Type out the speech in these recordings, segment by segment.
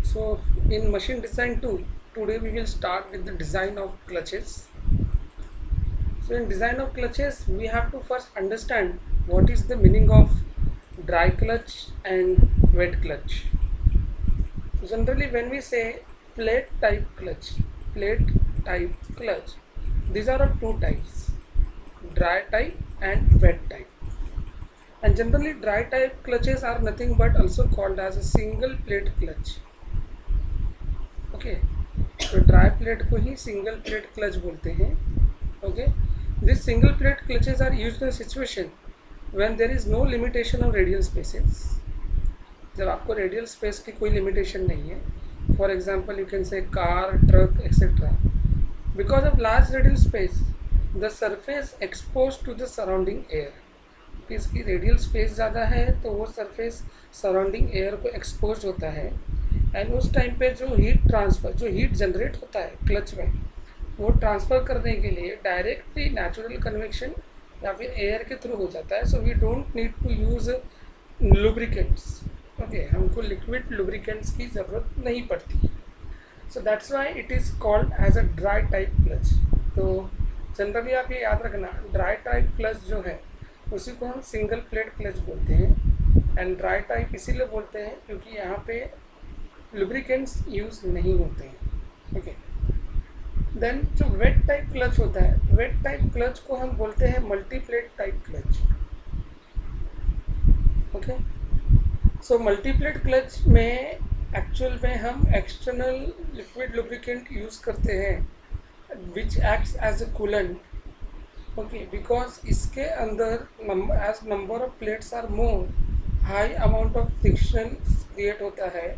So in machine design 2, today we will start with the design of clutches. So in design of clutches, we have to first understand what is the meaning of dry clutch and wet clutch. So generally when we say plate type clutch, these are of two types, dry type and wet type. And generally dry type clutches are nothing but also called as a single plate clutch. Okay, तो dry plate को ही single plate clutch बोलते हैं. Okay, this single plate clutches are used in situation when there is no limitation of radial spaces. जब आपको radial space की कोई limitation नहीं है, for example you can say car, truck etcetera, because of large radial space the surface expose to the surrounding air. इसकी radial space ज़्यादा है तो वो सरफेस सराउंडिंग एयर को एक्सपोज होता है. एंड उस टाइम पे जो हीट जनरेट होता है क्लच में, वो ट्रांसफ़र करने के लिए डायरेक्टली नेचुरल कन्वेक्शन या फिर एयर के थ्रू हो जाता है. So we don't need to use lubricants. Okay, हमको लिक्विड लुब्रिकेंट्स की ज़रूरत नहीं पड़ती. So that's why it is called as a dry type clutch. तो जनरली आप ये याद रखना, ड्राई टाइप क्लच जो है उसी को हम सिंगल प्लेट क्लच बोलते हैं. एंड ड्राई टाइप इसीलिए बोलते हैं क्योंकि यहाँ पे लुब्रिकेंट्स यूज़ नहीं होते हैं. ओके, देन जो वेट टाइप क्लच होता है, वेट टाइप क्लच को हम बोलते हैं multi plate type clutch. Okay, so multi plate clutch में एक्चुअल में हम एक्सटर्नल लिक्विड लुब्रिकेंट यूज़ करते हैं which acts as a coolant. Okay, because इसके अंदर as number of plates are more, high amount of friction create होता है.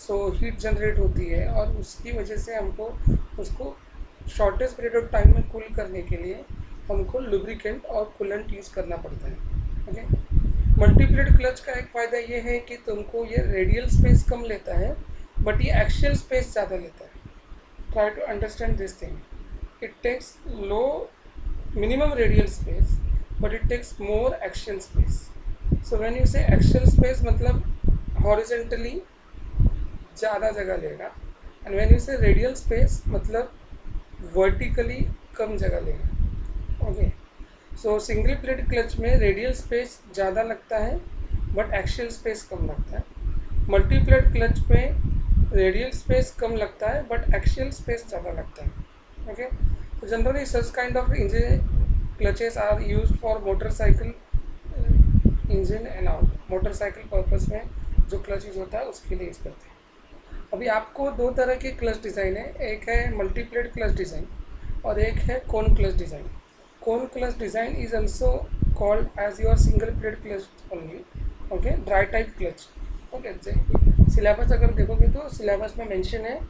So heat generate होती है और उसकी वजह से हमको उसको शॉर्टेस्ट पीरियड ऑफ टाइम में कूल करने के लिए हमको लुब्रिकेंट और कूलेंट यूज़ करना पड़ता है. ओके, मल्टीप्लेट क्लच का एक फ़ायदा ये है कि तुमको ये रेडियल स्पेस कम लेता है बट ये एक्शियल स्पेस ज़्यादा लेता है. Try to understand this thing. It takes low minimum radial space but it takes more axial space. So when you say axial space मतलब horizontally ज़्यादा जगह लेगा, and when you say radial space मतलब vertically कम जगह लेगा. Okay, सो single plate clutch में radial space ज़्यादा लगता है बट एक्शियल स्पेस कम लगता है. मल्टी प्लेट क्लच में रेडियल स्पेस कम लगता है बट एक्शियल स्पेस ज़्यादा लगता है. Okay, so generally such kind of engine clutches are used for motorcycle engine and all motorcycle purpose में जो क्लच यूज होता है उसके लिए यूज़ करते हैं. अभी आपको दो तरह के क्लच डिज़ाइन है, एक है मल्टीप्लेट क्लच डिज़ाइन और एक है cone clutch design. Cone clutch design is also called as your single plate clutch only. Okay, dry type clutch. Okay, syllabus अगर देखोगे तो सिलेबस में मेंशन है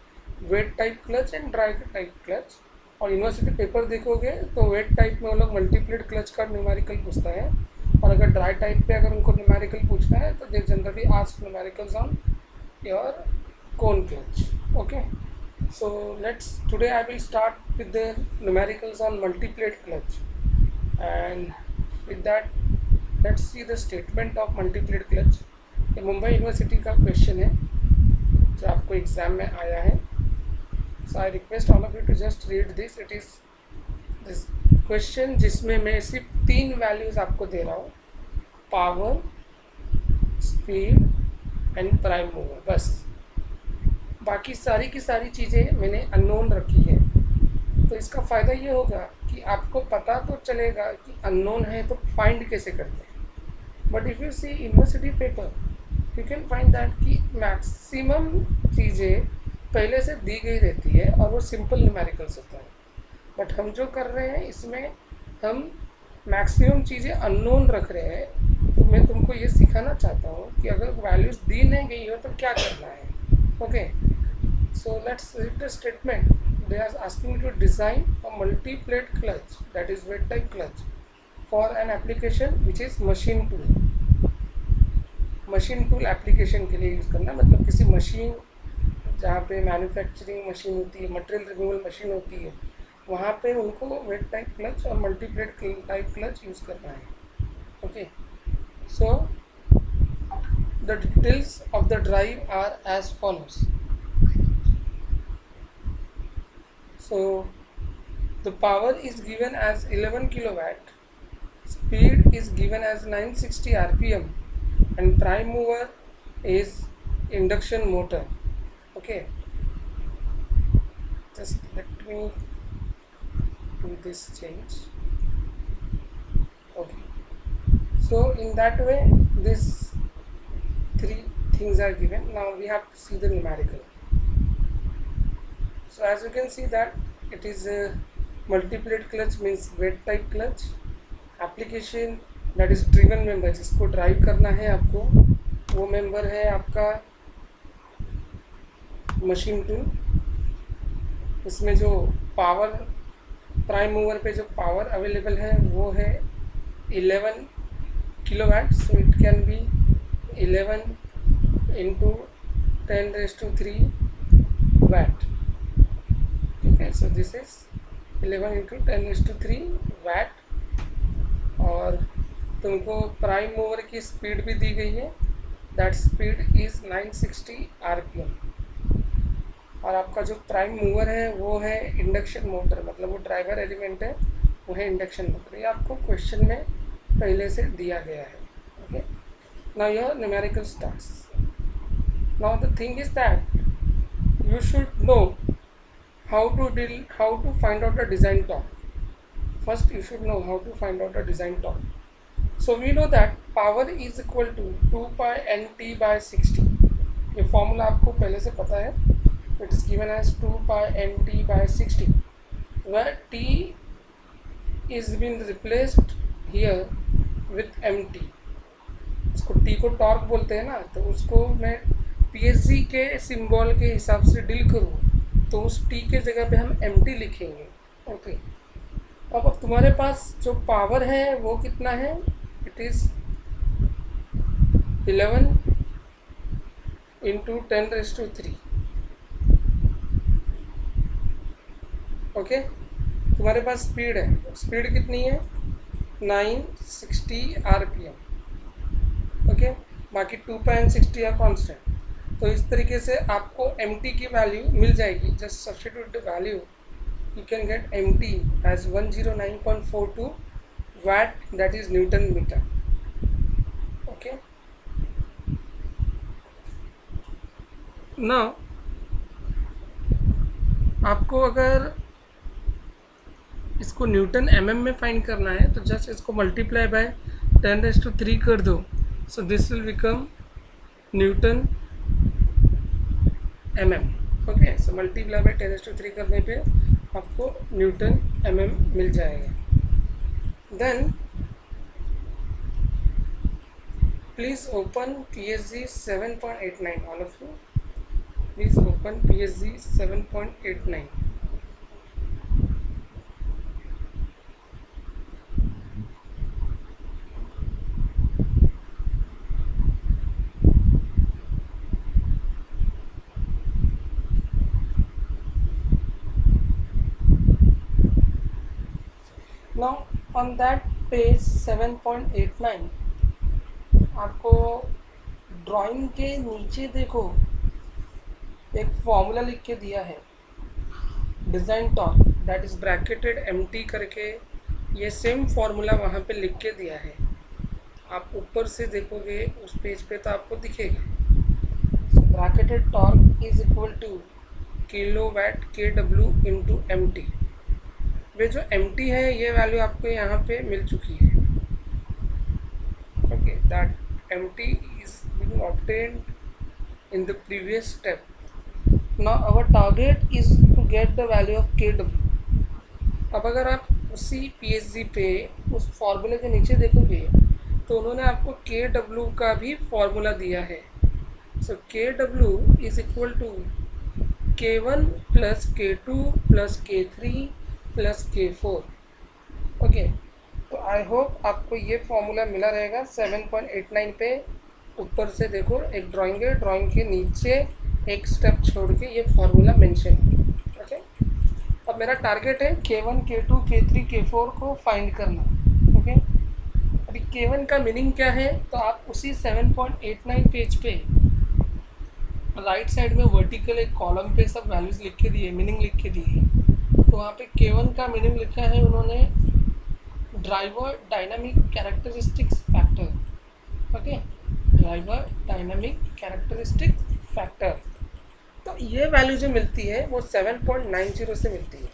wet type clutch and dry type clutch. और university paper देखोगे तो wait type में वो लोग मल्टीप्लेट क्लच का न्यूमेरिकल पूछता है, और अगर ड्राई टाइप पे अगर उनको न्यूमेरिकल पूछना है तो they generally ask numericals on your cone clutch. Okay, so let's today I will start with the numericals on multiplate clutch. And with that let's see the statement of multiplate clutch. ये Mumbai university का question है जो आपको exam में आया है. So I request all of you to just read this. It is this question जिसमें मैं सिर्फ 3 वैल्यूज़ आपको दे रहा हूँ, power, speed and prime mover. बस बाकी सारी की सारी चीज़ें मैंने अननोन रखी है. तो इसका फ़ायदा ये होगा कि आपको पता तो चलेगा कि अननोन है तो फाइंड कैसे करते हैं. But if you see university paper you can find that कि मैक्सिमम चीज़ें पहले से दी गई रहती है और वो सिंपल न्यूमेरिकल्स होता है. बट हम जो कर रहे हैं इसमें हम मैक्सिमम चीज़ें अननोन रख रहे हैं. तो मैं तुमको ये सिखाना चाहता हूँ कि अगर वैल्यूज़ दी नहीं गई हो तो क्या करना है. Okay, so let's read the statement. They are asking to design a multi plate clutch that is wet type clutch for an application which is machine tool. Machine tool application के लिए use करना मतलब किसी machine जहाँ पे manufacturing machine होती है, material removal machine होती है, वहाँ पे उनको वेट टाइप क्लच और मल्टीप्लेट टाइप क्लच यूज़ करना है. Okay, so the details of the drive are as follows. So the power is given as 11 kilowatt, speed is given as 960 rpm, and prime mover is induction motor. Okay, just let me do this change. Okay, so in that way these three things are given. Now we have to see the numerical. So as you can see that it is a multi-plate clutch, means weight type clutch. Application that is driven member, जिसको drive करना है आपको, वो member है आपका machine tool. इसमें जो power prime mover पे जो पावर अवेलेबल है वो है 11 kilowatt. So it can be 11 into 10⁻³ watt। ठीक है, so this is 11 into 10⁻³ watt। और तुमको प्राइम मूवर की स्पीड भी दी गई है, दैट स्पीड इज़ 960 rpm। और आपका जो प्राइम मूवर है वो है इंडक्शन मोटर, मतलब वो ड्राइवर एलिमेंट है, वो है इंडक्शन मोटर। ये आपको क्वेश्चन में पहले से दिया गया है। Okay, now your numerical starts. Now the thing is that you should know how to find out the design torque. First you should know how to find out the design torque. So we know that power is equal to 2 pi nt by 60। ये formula आपको पहले से पता है। It is given as 2 pi nt by 60 where t is been replaced here with mt। इसको t को torque बोलते हैं ना, तो उसको मैं psg के सिंबल के हिसाब से डील करूँ तो उस t के जगह पे हम mt लिखेंगे। ओके, अब तुम्हारे पास जो पावर है वो कितना है, इट इज 11 इंटू 10⁻³। ओके, तुम्हारे पास स्पीड है, स्पीड कितनी है 960 rpm। ओके, बाकी 2 pi and 60 है कांस्टेंट। तो इस तरीके से आपको mt की वैल्यू मिल जाएगी। Just substitute the value, you can get mt as 109.42 watt, that is Newton meter। okay, now आपको अगर इसको न्यूटन mm में फाइंड करना है तो जस्ट इसको मल्टीप्लाई बाय 10⁻³ कर दो। So this will become newton mm। Okay, so multiply by 10⁻³ करने पे आपको न्यूटन mm मिल जाएगा। Then please open PSG 7.89, all of you please open PSG 7.89। Now on that page 7.89 आपको ड्राइंग के नीचे देखो एक फॉर्मूला लिख के दिया है, design torque, that is bracketed mt करके। ये सेम फॉर्मूला वहाँ पे लिख के दिया है। आप ऊपर से देखोगे उस पेज पे तो आपको दिखेगा। Bracketed torque is equal to kilowatt kW into mt। वे जो mt है ये वैल्यू आपको यहाँ पे मिल चुकी है। Okay, that mt is being obtained in the previous step. Now our target is to get the value of kW। अब अगर आप उसी PSG पे उस फॉर्मूले के नीचे देखोगे तो उन्होंने आपको kW का भी फॉर्मूला दिया है। So kW is equal to k1 plus k2 plus k3 plus k4। Okay, तो आई होप आपको ये फॉर्मूला मिला रहेगा। 7.89 पे ऊपर से देखो एक ड्राइंग है, ड्राइंग के नीचे एक स्टेप छोड़ के ये फॉर्मूला मेंशन है। ओके, अब मेरा टारगेट है k1 k2 k3 k4 को फाइंड करना। ओके, अभी k1 का मीनिंग क्या है, तो आप उसी 7.89 पेज पे राइट साइड में वर्टिकल एक कॉलम पे सब वैल्यूज़ लिख के दिए, मीनिंग लिख के दिए। तो वहाँ पे K1 का मीनिंग लिखा है उन्होंने driver dynamic characteristics factor. Okay, driver dynamic characteristic factor. तो ये वैल्यू जो मिलती है वो 7.90 से मिलती है।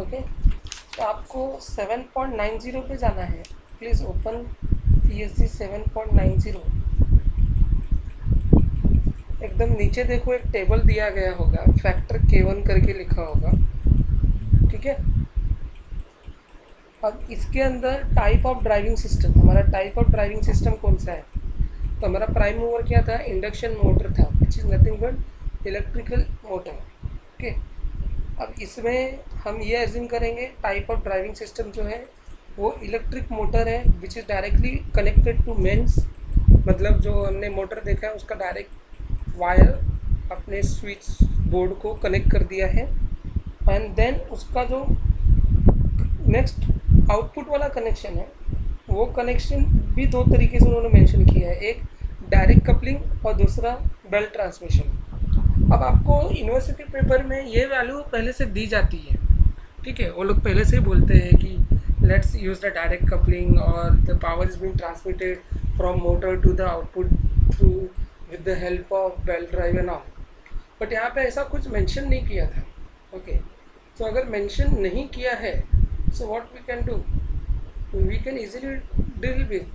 ओके, तो आपको 7.90 पे जाना है। Please open PSG 7.90। एकदम नीचे देखो एक टेबल दिया गया होगा, फैक्टर K1 करके लिखा होगा। ठीक है, अब इसके अंदर टाइप ऑफ ड्राइविंग सिस्टम, हमारा टाइप ऑफ ड्राइविंग सिस्टम कौन सा है? तो हमारा प्राइम मूवर क्या था? इंडक्शन मोटर था, which is nothing but electrical motor. Okay, अब इसमें हम ये एज्यूम करेंगे टाइप ऑफ ड्राइविंग सिस्टम जो है वो इलेक्ट्रिक मोटर है, which is directly connected to mains. मतलब जो हमने मोटर देखा है उसका डायरेक्ट वायर अपने स्विच बोर्ड को कनेक्ट कर दिया है, एंड देन उसका जो नेक्स्ट आउटपुट वाला कनेक्शन है वो कनेक्शन भी दो तरीके से उन्होंने मेंशन किया है, एक डायरेक्ट कपलिंग और दूसरा बेल्ट ट्रांसमिशन। अब आपको यूनिवर्सिटी पेपर में ये वैल्यू पहले से दी जाती है। ठीक है, वो लोग पहले से ही बोलते हैं कि let's use the direct coupling और the power is being transmitted from motor to the output through with the help of belt drive and all. But यहाँ पे ऐसा कुछ मेंशन नहीं किया था। ओके, तो अगर मेंशन नहीं किया है, so what we can do, we can easily deal with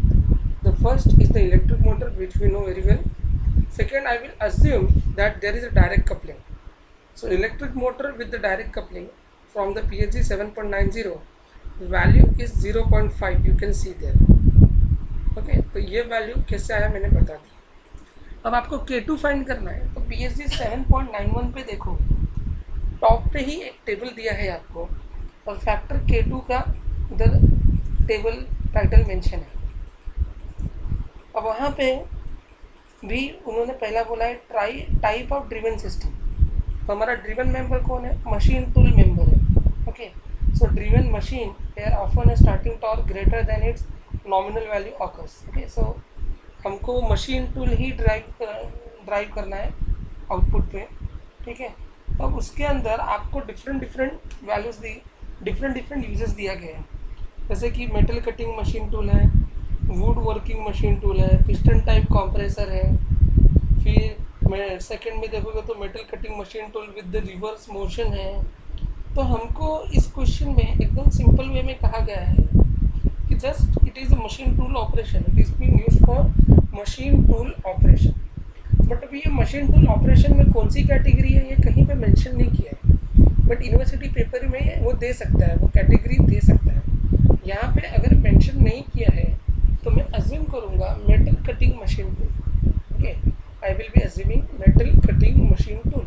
the first is the electric motor, which we know very well. Second, I will assume that there is a direct coupling. So electric motor with the direct coupling from the PSG 7.90, the value is 0.5, you can see there. Okay, तो ये value कैसे आया मैंने बता दी। अब आपको K2 find करना है, तो PSG 7.91 पे देखो, टॉप पे ही एक टेबल दिया है आपको और फैक्टर K2 का उधर टेबल टाइटल मेंशन है। अब वहाँ पे भी उन्होंने पहला बोला है टाइप ऑफ ड्रिवन सिस्टम। तो हमारा ड्रिवन मेंबर कौन है? मशीन टूल मेंबर है। Okay, so driven machine where often a starting torque greater than its nominal value occurs. Okay, so हमको मशीन टूल ही ड्राइव करना है आउटपुट पे। ठीक है, अब उसके अंदर आपको डिफरेंट वैल्यूज़ दी, डिफरेंट यूजेस दिया गया है। जैसे कि मेटल कटिंग मशीन टूल है, वुड वर्किंग मशीन टूल है, पिस्टन टाइप कंप्रेसर है। फिर सेकंड में देखोगे तो metal cutting machine tool with the reverse motion है। तो हमको इस क्वेश्चन में एकदम सिंपल वे में कहा गया है कि just it is a machine tool operation, it is being used for machine tool operation. But अभी ये मशीन टूल ऑपरेशन में कौन सी कैटेगरी है ये कहीं पे मेंशन नहीं किया है, बट यूनिवर्सिटी पेपर में वो दे सकता है, वो कैटेगरी दे सकता है। यहाँ पे अगर मेंशन नहीं किया है तो मैं अज्यूम करूँगा metal cutting machine tool. Okay, I will be assuming metal cutting machine tool.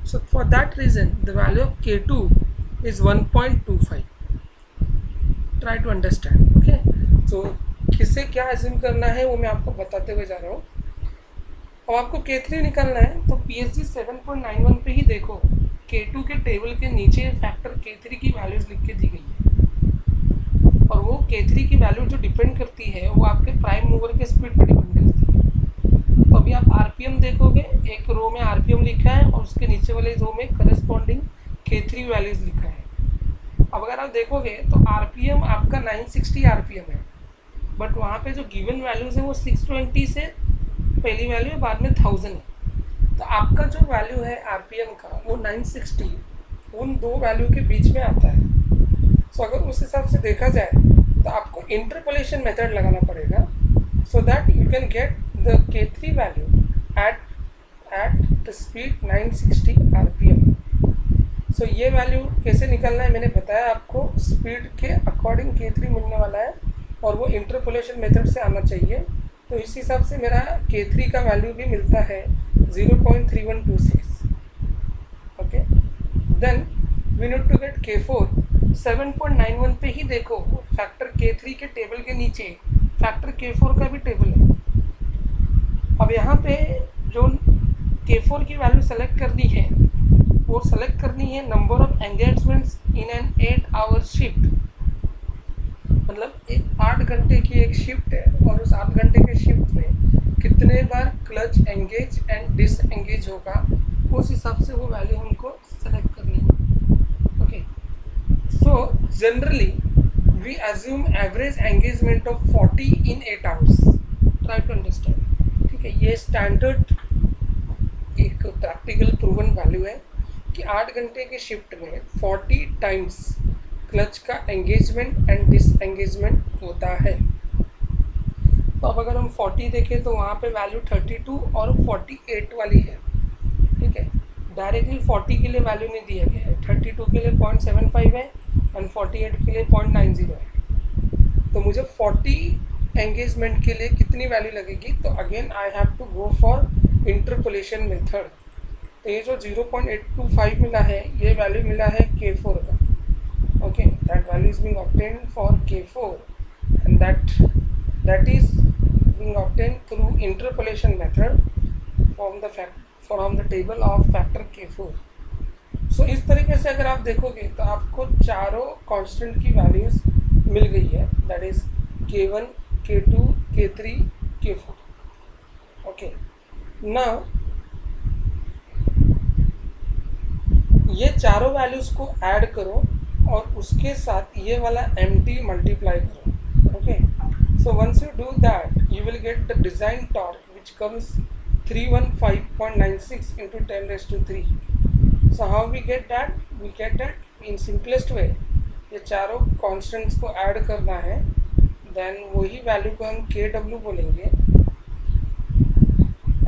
So for that reason the value of K2 is 1.25। Try to understand. Okay, so किससे क्या अज्यूम करना है वो मैं आपको बताते हुए जा रहा हूँ। अब आपको K3 निकालना है तो PSG 7.91 पे ही देखो, K2 के टेबल के नीचे फैक्टर K3 की वैल्यूज़ लिख के दी गई है, और वो K3 की वैल्यू जो डिपेंड करती है वो आपके प्राइम मूवर के स्पीड पर डिपेंड करती है। तो अभी आप RPM देखोगे, एक रो में RPM लिखा है और उसके नीचे वाले रो में करस्पॉन्डिंग K3 वैल्यूज़ लिखा है। अब अगर आप देखोगे तो RPM आपका 960 RPM है, बट वहाँ पे जो गिवन वैल्यूज़ है वो 620 से पहली वैल्यू है, बाद में 1000 है। तो आपका जो वैल्यू है RPM का वो 960 उन दो वैल्यू के बीच में आता है। सो अगर उस हिसाब से देखा जाए तो आपको इंटरपोलेशन मेथड लगाना पड़ेगा, so that you can get the K3 value at the speed 960 RPM। सो ये वैल्यू कैसे निकालना है मैंने बताया आपको, स्पीड के अकॉर्डिंग K3 मिलने वाला है और वो इंटरपोलेशन मेथड से आना चाहिए। तो इस हिसाब से मेरा K3 का वैल्यू भी मिलता है 0.3126। Okay, then we need to get K4 7.91 पे ही देखो, फैक्टर K3 के टेबल के नीचे फैक्टर K4 का भी टेबल है। अब यहाँ पे जो K4 की वैल्यू सेलेक्ट करनी है वो सेलेक्ट करनी है number of engagements in an 8 hour shift. मतलब 8 घंटे की एक शिफ्ट है और उस 8 घंटे के शिफ्ट में कितने बार क्लच एंगेज एंड डिसएंगेज होगा, उस हिसाब से वो वैल्यू हमको सेलेक्ट करनी है। Okay, So generally we assume average engagement of 40 in 8 hours. Try to understand. ठीक है, ये स्टैंडर्ड एक प्रैक्टिकल प्रूवन वैल्यू है कि 8 घंटे के शिफ्ट में 40 टाइम्स क्लच का एंगेजमेंट एंड डिसएंगेजमेंट होता है। तो अब अगर हम 40 देखें तो वहाँ पे वैल्यू 32 और 48 वाली है। ठीक है, डायरेक्टली 40 के लिए वैल्यू नहीं दिया गया है, 32 के लिए 0.75 है एंड 48 के लिए 0.90 है। तो मुझे 40 एंगेजमेंट के लिए कितनी वैल्यू लगेगी? तो again I have to go for interpolation method. तो ये जो 0.825 मिला है, ये वैल्यू मिला है K4 का। Okay, that value is being obtained for K4 and that is being obtained through interpolation method from the table of factor K4। सो इस तरीके से अगर आप देखोगे तो आपको चारों कांस्टेंट की वैल्यूज मिल गई है, that is K1, K2, K3, K4। Okay, now ये चारों वैल्यूज को ऐड करो और उसके साथ ये वाला MT मल्टीप्लाई करो। Okay, so once you do that you will get the design torque which comes 315.96 into 10⁻³ So how we get that? We get that in simplest way. ये चारों कांस्टेंट्स को ऐड करना है, देन वही value को हम KW बोलेंगे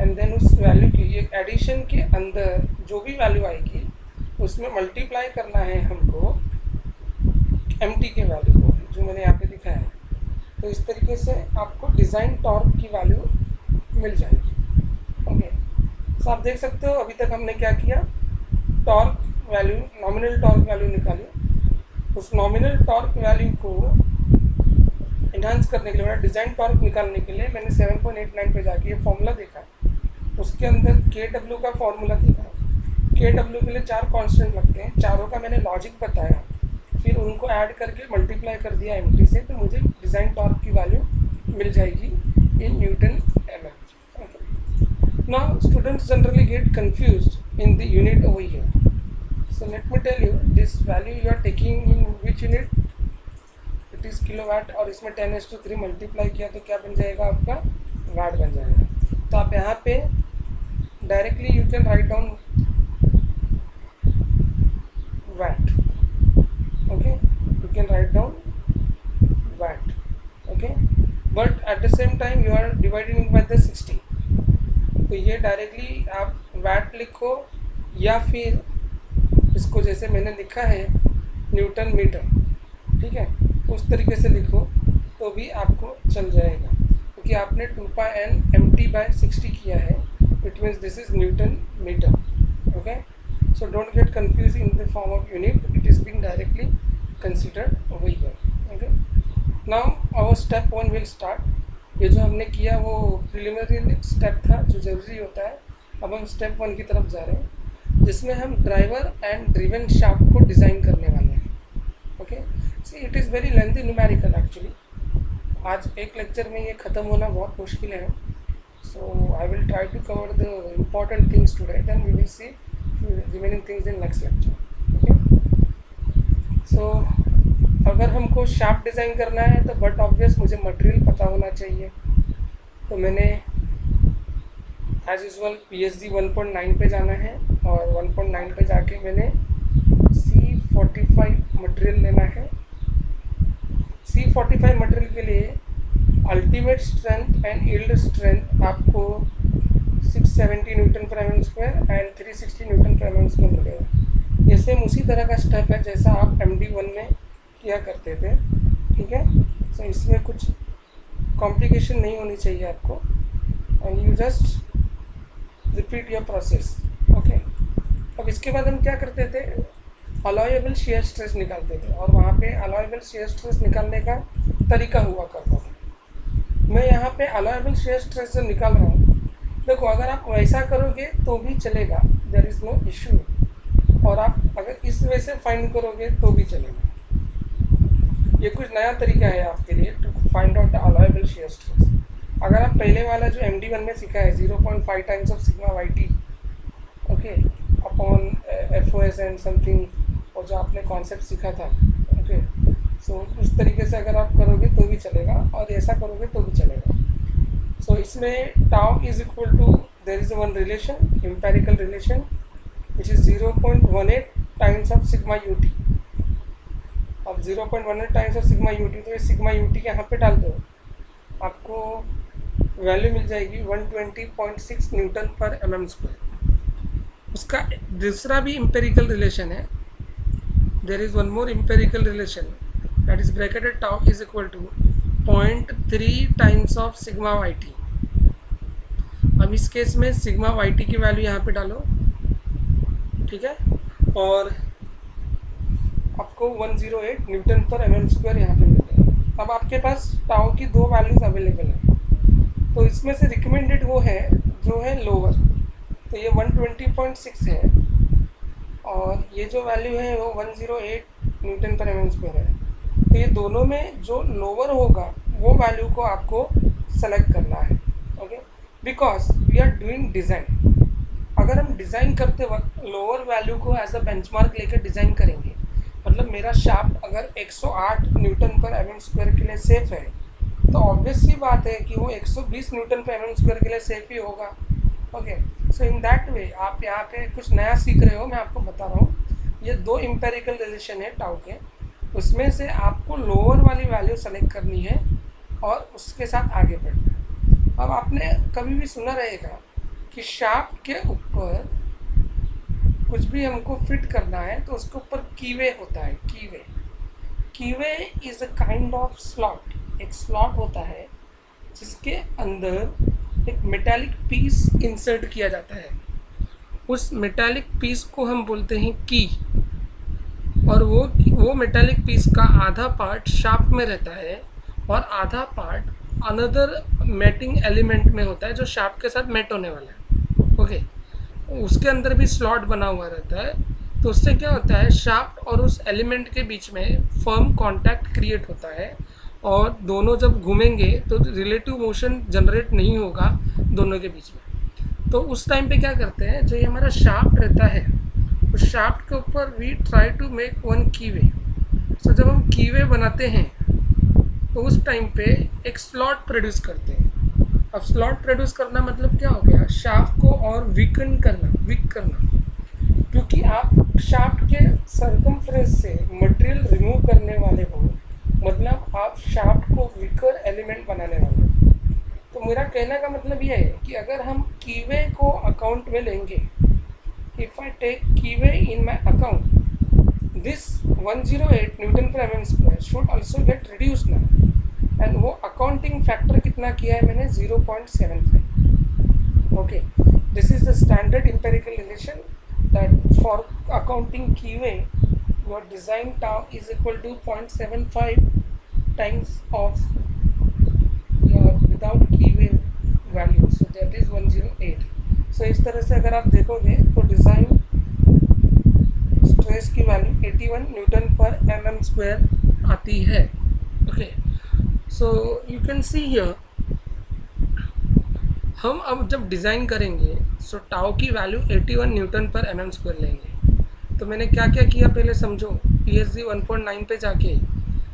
and then उस वैल्यू की ये एडिशन के अंदर जो भी वैल्यू आएगी उसमें मल्टीप्लाई करना है हमको MT के वैल्यू को, जो मैंने यहाँ पे दिखाया है। तो इस तरीके से आपको डिज़ाइन टॉर्क की वैल्यू मिल जाएगी। ओके, सो आप देख सकते हो अभी तक हमने क्या किया, torque value, nominal torque value निकाली। उस नॉमिनल टॉर्क वैल्यू को इन्हांस करने के लिए, डिज़ाइन टॉर्क निकालने के लिए मैंने 7.89 पे जाके ये फॉर्मूला देखा, उसके अंदर KW का फॉर्मूला देखा। KW के लिए 4 कांस्टेंट लगते हैं, चारों का मैंने लॉजिक बताया, फिर उनको ऐड करके मल्टीप्लाई कर दिया MT से, तो मुझे डिज़ाइन टॉर्क की वैल्यू मिल जाएगी in newton mm। Now students generally get confused in the unit over here. So let me tell you, this value you are taking in which unit? It is kilowatt और इसमें 10⁻³ multiply किया तो क्या बन जाएगा आपका? वाट बन जाएगा। तो आप यहाँ पे directly you can write down watt. Okay, you can write down watt. Okay, but at the same time you are dividing by the 60. तो ये डायरेक्टली आप वैट लिखो या फिर इसको जैसे मैंने लिखा है न्यूटन मीटर, ठीक है, उस तरीके से लिखो तो भी आपको चल जाएगा, क्योंकि आपने 2πn MT/60 किया है, it means this is newton meter. Okay, so don't get confuse in the form of unit, it is being directly considered over here. Okay, now our step 1 will start. ये जो हमने किया वो preliminary step था जो ज़रूरी होता है। अब हम स्टेप 1 की तरफ जा रहे हैं, जिसमें हम ड्राइवर एंड ड्रिवन शाफ्ट को डिज़ाइन करने वाले हैं। Okay, see it is very lengthy numerical actually. आज एक लेक्चर में ये ख़त्म होना बहुत मुश्किल है, so I will try to cover the important things today, then we will see remaining things in next lecture. Okay, so अगर हमको शाफ्ट डिज़ाइन करना है तो बट ऑब्वियस मुझे मटेरियल पता होना चाहिए। तो मैंने एज यूजुअल PSG 1.9 पे जाना है और 1.9 पे जाके मैंने C45 मटेरियल लेना है। C45 मटेरियल के लिए ultimate strength and yield strength आपको 670 Nm/mm² एंड 360 Nm/mm² मिलेगा। ये सेम उसी तरह का स्टेप है जैसा आप MD1 में किया करते थे, ठीक है। सो इसमें कुछ कॉम्प्लिकेशन नहीं होनी चाहिए आपको, and you just repeat your process. Okay, अब इसके बाद हम क्या करते थे, अलाउएबल शियर स्ट्रेस निकालते थे, और वहाँ पे अलाउएबल शियर स्ट्रेस निकालने का तरीका हुआ करता था। मैं यहाँ पे अलाउएबल शियर स्ट्रेस जो निकाल रहा हूँ, देखो अगर आप वैसा करोगे तो भी चलेगा, देयर इज़ नो इशू, और आप अगर इस वे से फाइंड करोगे तो भी चलेगा। ये कुछ नया तरीका है आपके लिए to find out the allowable shear stress. अगर आप पहले वाला जो MD1 में सीखा है 0.5 times of sigma YT, okay, upon FOS and something, और जो आपने कॉन्सेप्ट सीखा था सो उस तरीके से अगर आप करोगे तो भी चलेगा और ऐसा करोगे तो भी चलेगा। सो इसमें tau is equal to, there is one relation, empirical relation which is 0.18 times of sigma U T. अब 0.18 times of sigma U T, तो ये सिग्मा यू टी यहाँ पे डाल दो, आपको वैल्यू मिल जाएगी 120.6 न्यूटन पर mm स्क्वायर। उसका दूसरा भी एम्पेरिकल रिलेशन है, there is one more empirical relation that is bracketed tau is equal to 0.3 times of sigma Y T. अब इस केस में सिग्मा वाई टी की वैल्यू यहाँ पे डालो, ठीक है, और आपको 108 न्यूटन पर mm स्क्वायर यहाँ पे मिलेगा। अब आपके पास टाउ की दो वैल्यूज अवेलेबल है, तो इसमें से रिकमेंडेड वो है जो है लोअर, तो ये 120.6 है और ये जो वैल्यू है वो 108 न्यूटन पर mm स्क्वायर है। तो ये दोनों में जो लोअर होगा वो वैल्यू को आपको सेलेक्ट करना है, okay, because we are doing design. अगर हम डिज़ाइन करते वक्त लोअर वैल्यू को एज अ बेंचमार्क लेकर डिज़ाइन करेंगे, मतलब मेरा शाफ्ट अगर 108 न्यूटन पर mm स्क्वायर के लिए सेफ है, तो ऑब्वियस सी बात है कि वो 120 न्यूटन पर mm स्क्वायर के लिए सेफ ही होगा, ओके। सो इन दैट वे आप यहाँ पे कुछ नया सीख रहे हो, मैं आपको बता रहा हूँ। ये दो एम्पेरिकल रिलेशन है टाउ के, उसमें से आपको लोअर वाली वैल्यू सेलेक्ट करनी है और उसके साथ आगे बढ़ना है। अब आपने कभी भी सुना रहेगा कि शाफ्ट के ऊपर कुछ भी हमको फिट करना है तो उसके ऊपर कीवे होता है। Keyway is a kind of slot, एक स्लॉट होता है जिसके अंदर एक मेटालिक पीस इंसर्ट किया जाता है। उस मेटालिक पीस को हम बोलते हैं की, और वो मेटालिक पीस का आधा पार्ट शाफ्ट में रहता है और आधा पार्ट अनदर मेटिंग एलिमेंट में होता है जो शाफ्ट के साथ मेट होने वाला है, ओके। उसके अंदर भी स्लॉट बना हुआ रहता है, तो उससे क्या होता है, शाफ्ट और उस एलिमेंट के बीच में फर्म कांटेक्ट क्रिएट होता है और दोनों जब घूमेंगे तो रिलेटिव मोशन जनरेट नहीं होगा दोनों के बीच में। तो उस टाइम पे क्या करते हैं, जो ये हमारा शाफ्ट रहता है उस शाफ्ट के ऊपर we try to make one keyway. So जब हम कीवे बनाते हैं तो उस टाइम पे एक स्लॉट प्रोड्यूस करते हैं। अब स्लॉट प्रोड्यूस करना मतलब क्या हो गया, शाफ्ट को और वीक करना, क्योंकि आप शाफ्ट के सर्कमफ्रेंस से मटेरियल रिमूव करने वाले हो, मतलब आप शाफ्ट को वीकर एलिमेंट बनाने वाले हो। तो मेरा कहने का मतलब यह है कि अगर हम कीवे को अकाउंट में लेंगे, if I take keyway in my account, this 108 newton per mm square should also get reduce now, and वो अकाउंटिंग फैक्टर कितना किया है मैंने, 0.75, okay. This is the standard empirical relation that for accounting keyway your design tau is equal to 0.75 times of your without keyway value, so that is 108। सो इस तरह से अगर आप देखोगे तो डिज़ाइन स्ट्रेस की value 81 Newton per mm square आती है, okay. So you can see here, हम अब जब डिज़ाइन करेंगे सो टाउ की value 81 Newton per mm square लेंगे। तो मैंने क्या क्या किया पहले समझो, PSG 1.9 पे जाके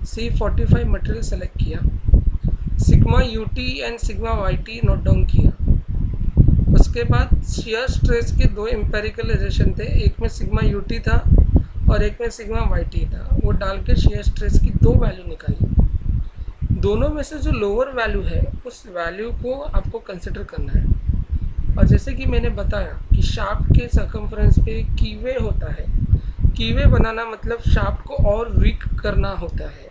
C45 मटेरियल सेलेक्ट किया, sigma UT and sigma YT note down किया। उसके बाद शियर स्ट्रेस के दो एम्पेरिकल रिलेशन थे, एक में सिग्मा UT था और एक में सिग्मा YT था, वो डाल के शियर स्ट्रेस की दो वैल्यू निकाली। दोनों में से जो लोअर वैल्यू है उस वैल्यू को आपको कंसिडर करना है। और जैसे कि मैंने बताया कि शाफ्ट के सर्कमफ्रेंस पे कीवे होता है, कीवे बनाना मतलब शाफ्ट को और वीक करना होता है।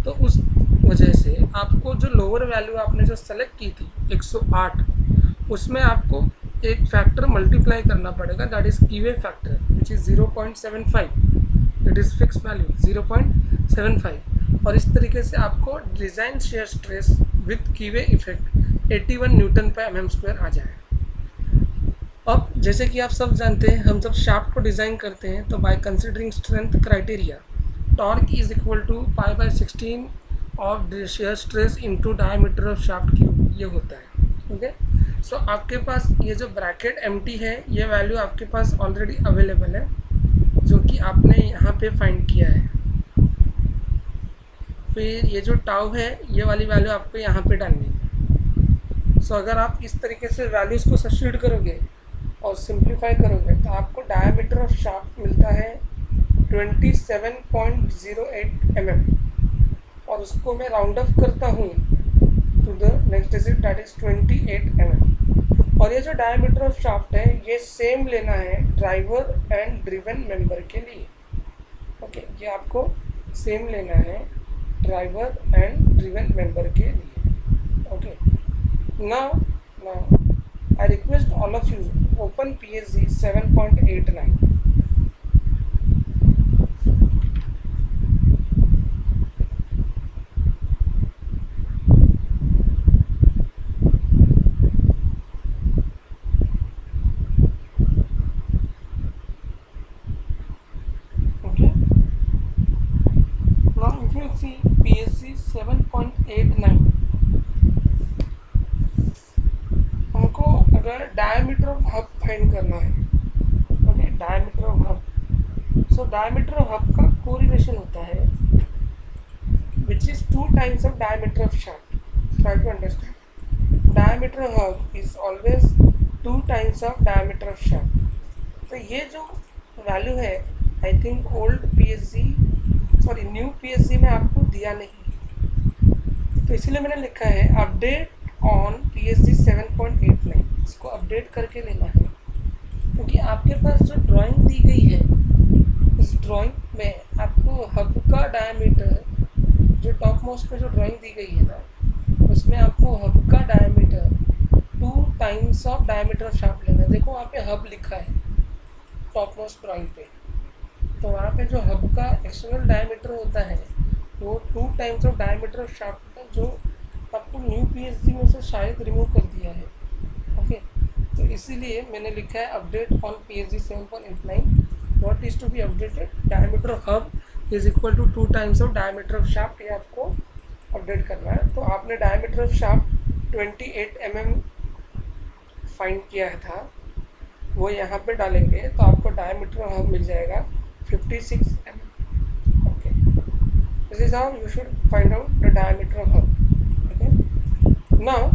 तो उस वजह से आपको जो लोअर वैल्यू आपने जो सेलेक्ट की थी 108, उसमें आपको एक फैक्टर मल्टीप्लाई करना पड़ेगा, that is कीवे factor which is 0.75, it is fix value 0.75। और इस तरीके से आपको design shear stress with कीवे effect 81 Newton per mm square आ जाएगा। अब जैसे कि आप सब जानते हैं, हम जब शाफ्ट को डिज़ाइन करते हैं तो by considering strength criteria, torque is equal to π/16 of shear stress into diameter of shaft cube, ये होता है, ओके। सो आपके पास ये जो ब्रैकेट एम्प्टी है, ये वैल्यू आपके पास ऑलरेडी अवेलेबल है, जो कि आपने यहाँ पे फाइंड किया है। फिर ये जो टाउ है ये वाली वैल्यू आपको यहाँ पे डालनी है। सो अगर आप इस तरीके से वैल्यूज़ को सब्स्टिट्यूट करोगे और सिंप्लीफाई करोगे तो आपको डायमीटर ऑफ शाफ्ट मिलता है 27.08 mm और उसको मैं राउंड ऑफ करता हूँ to the next digit that is 28 mm। और ये जो डायमीटर ऑफ शाफ्ट है ये सेम लेना है ड्राइवर एंड ड्रिवन मेंबर के लिए। ओके ये आपको सेम लेना है ड्राइवर एंड ड्रिवन मेंबर के लिए। Okay now I request all of you open PSG 7.89। See PSG 7.89 हमको अगर डायमीटर ऑफ हब फाइंड करना है। Okay diameter of hub, so diameter of hub का कोरिलेशन होता है which is 2 times of diameter of shaft. Try to understand, diameter of hub is always 2 times of diameter of shaft. तो ये जो value है I think old PSG sorry new PSG में आपको दिया नहीं, तो इसीलिए मैंने लिखा है अपडेट ऑन PSG 7.89। इसको अपडेट करके लेना है क्योंकि आपके पास जो ड्राइंग दी गई है उस ड्राइंग में आपको हब का डायमीटर, जो टॉप मोस्ट पे जो ड्राइंग दी गई है ना उसमें आपको हब का diameter 2 times of diameter of shaft लेना है। देखो वहाँ पे हब लिखा है टॉप मोस्ट ड्राइंग पे, तो वहाँ पे जो हब का एक्सटर्नल डायमीटर होता है वो 2 times of diameter of shaft होता है, जो आपको न्यू PSG में से शायद रिमूव कर दिया है। ओके तो इसीलिए मैंने लिखा है update on PSG 7.89 what is to be updated diameter of hub is equal to 2 times of diameter of shaft. ये आपको अपडेट करना है। तो आपने diameter of shaft 28 mm find किया था, वो यहाँ पे डालेंगे तो आपको डायमीटर ऑफ हब मिल जाएगा 56 mm। okay, this is how you should find out the diameter of hub। okay, now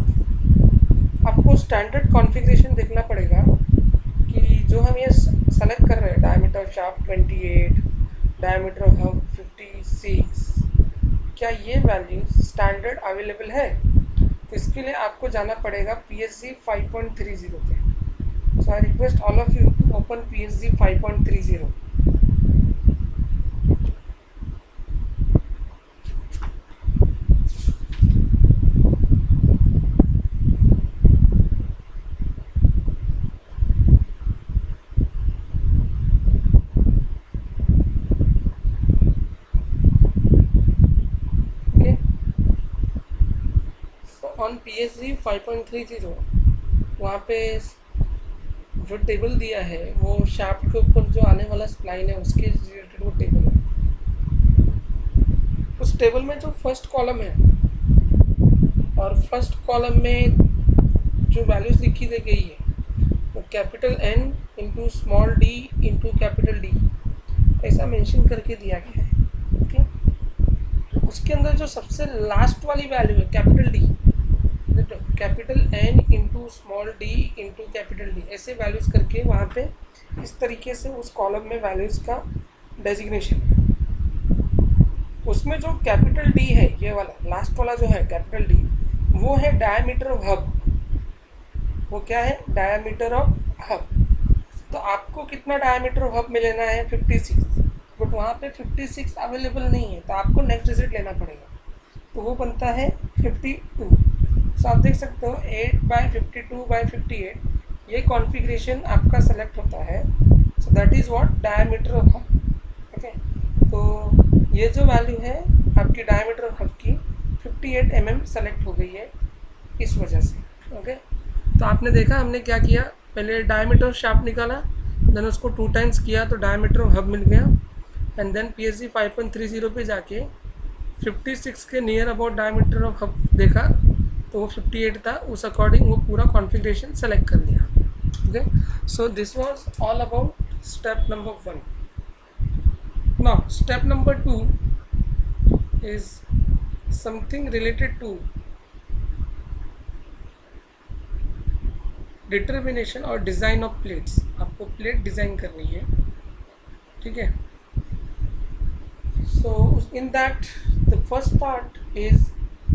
आपको स्टैंडर्ड कॉन्फ़िगरेशन देखना पड़ेगा कि जो हम ये सेलेक्ट कर रहे हैं diameter of shaft 28, diameter of hub 56, क्या ये वैल्यू स्टैंडर्ड अवेलेबल है। तो इसके लिए आपको जाना पड़ेगा PSG 5.30 पे। So I request all of you to open PSG 5.30। On PSG 5.30 वहाँ पे जो टेबल दिया है वो शाफ्ट के ऊपर जो आने वाला स्प्लाइन है उसके रिलेटेड वो टेबल है। उस टेबल में जो फर्स्ट कॉलम है और फर्स्ट कॉलम में जो वैल्यूज लिखी दी गई है वो capital N into small d into capital D ऐसा मेंशन करके दिया गया है। ओके उसके अंदर जो सबसे लास्ट वाली वैल्यू है capital D, capital N into small d into capital D ऐसे वैल्यूज़ करके वहाँ पे इस तरीके से उस कॉलम में वैल्यूज़ का डेजिग्नेशन है। उसमें जो कैपिटल D है ये वाला लास्ट वाला जो है कैपिटल D वो है डायमीटर ऑफ हब। वो क्या है डायमीटर ऑफ हब। तो आपको कितना डायमीटर ऑफ हब में लेना है 56, बट वहाँ पे 56 अवेलेबल नहीं है तो आपको नेक्स्ट डिजिट लेना पड़ेगा, तो वो बनता है 52। सो आप देख सकते हो 8/52/58 ये कॉन्फ़िगरेशन आपका सेलेक्ट होता है। So that is what diameter of hub. Okay तो ये जो वैल्यू है आपकी डायमीटर ऑफ हब की 58 mm सेलेक्ट हो गई है इस वजह से। ओके तो आपने देखा हमने क्या किया, पहले डायमीटर ऑफ शाफ्ट निकाला, देन उसको 2 times किया तो डायमीटर ऑफ हब मिल गया, एंड देन PSG 5.30 पे जाके 56 के near about diameter of hub देखा तो वो 58 था, उस अकॉर्डिंग वो पूरा कॉन्फ़िगरेशन सेलेक्ट कर लिया। Okay so this was all about step number 1। Now step number 2 is something related to determination और डिज़ाइन ऑफ प्लेट्स। आपको प्लेट डिज़ाइन करनी है, ठीक है। So in that the first part is